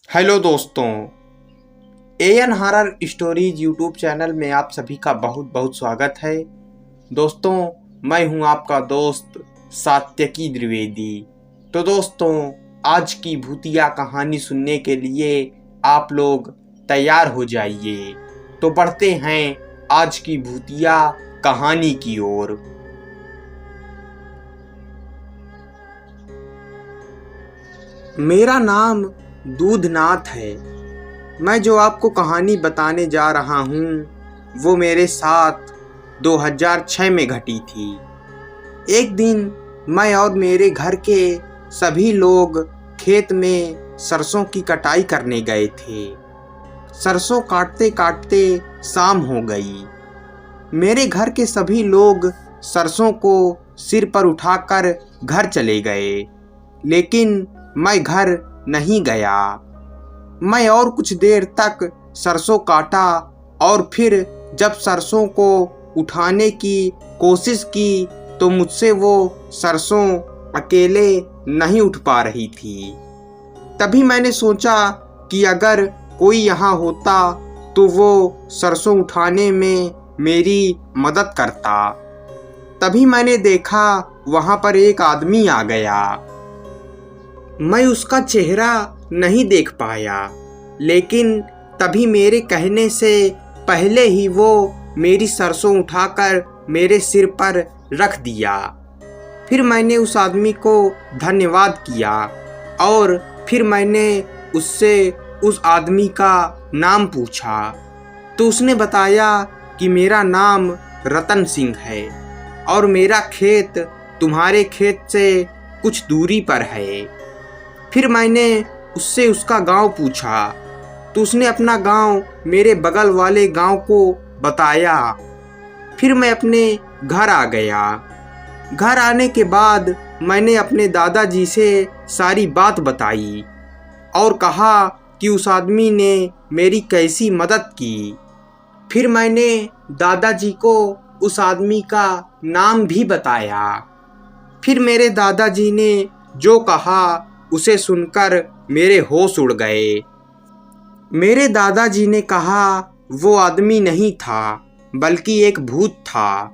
Hello दोस्तों, AN horror stories YouTube channel में आप सभी का बहुत बहुत स्वागत है। दोस्तों, मैं हूं आपका दोस्त सात्यकी द्विवेदी। तो दोस्तों, आज की भूतिया कहानी सुनने के लिए आप लोग तैयार हो जाइए। तो बढ़ते हैं आज की भूतिया कहानी की ओर। मेरा नाम दूधनाथ है। मैं जो आपको कहानी बताने जा रहा हूँ वो मेरे साथ 2006 में घटी थी। एक दिन मैं और मेरे घर के सभी लोग खेत में सरसों की कटाई करने गए थे। सरसों काटते काटते शाम हो गई। मेरे घर के सभी लोग सरसों को सिर पर उठाकर घर चले गए, लेकिन मैं घर नहीं गया। मैं और कुछ देर तक सरसों काटा और फिर जब सरसों को उठाने की कोशिश की तो मुझसे वो सरसों अकेले नहीं उठ पा रही थी। तभी मैंने सोचा कि अगर कोई यहाँ होता तो वो सरसों उठाने में मेरी मदद करता। तभी मैंने देखा वहाँ पर एक आदमी आ गया। मैं उसका चेहरा नहीं देख पाया, लेकिन तभी मेरे कहने से पहले ही वो मेरी सरसों उठाकर मेरे सिर पर रख दिया। फिर मैंने उस आदमी को धन्यवाद किया और फिर मैंने उससे उस आदमी का नाम पूछा तो उसने बताया कि मेरा नाम रतन सिंह है और मेरा खेत तुम्हारे खेत से कुछ दूरी पर है। फिर मैंने उससे उसका गांव पूछा तो उसने अपना गांव मेरे बगल वाले गांव को बताया। फिर मैं अपने घर आ गया। घर आने के बाद मैंने अपने दादाजी से सारी बात बताई और कहा कि उस आदमी ने मेरी कैसी मदद की। फिर मैंने दादाजी को उस आदमी का नाम भी बताया। फिर मेरे दादाजी ने जो कहा उसे सुनकर मेरे होश उड़ गए। मेरे दादाजी ने कहा वो आदमी नहीं था बल्कि एक भूत था।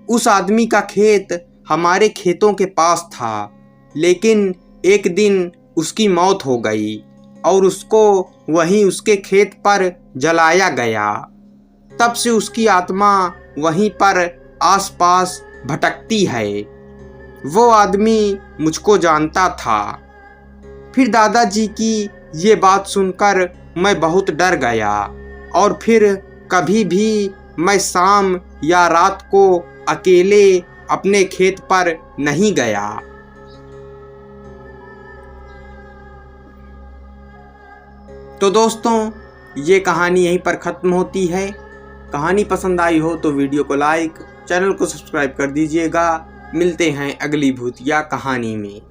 उस आदमी का खेत हमारे खेतों के पास था, लेकिन एक दिन उसकी मौत हो गई और उसको वहीं उसके खेत पर जलाया गया। तब से उसकी आत्मा वहीं पर आसपास भटकती है। वो आदमी मुझको जानता था। फिर दादाजी की ये बात सुनकर मैं बहुत डर गया और फिर कभी भी मैं शाम या रात को अकेले अपने खेत पर नहीं गया। तो दोस्तों, ये कहानी यहीं पर ख़त्म होती है। कहानी पसंद आई हो तो वीडियो को लाइक, चैनल को सब्सक्राइब कर दीजिएगा। मिलते हैं अगली भूतिया कहानी में।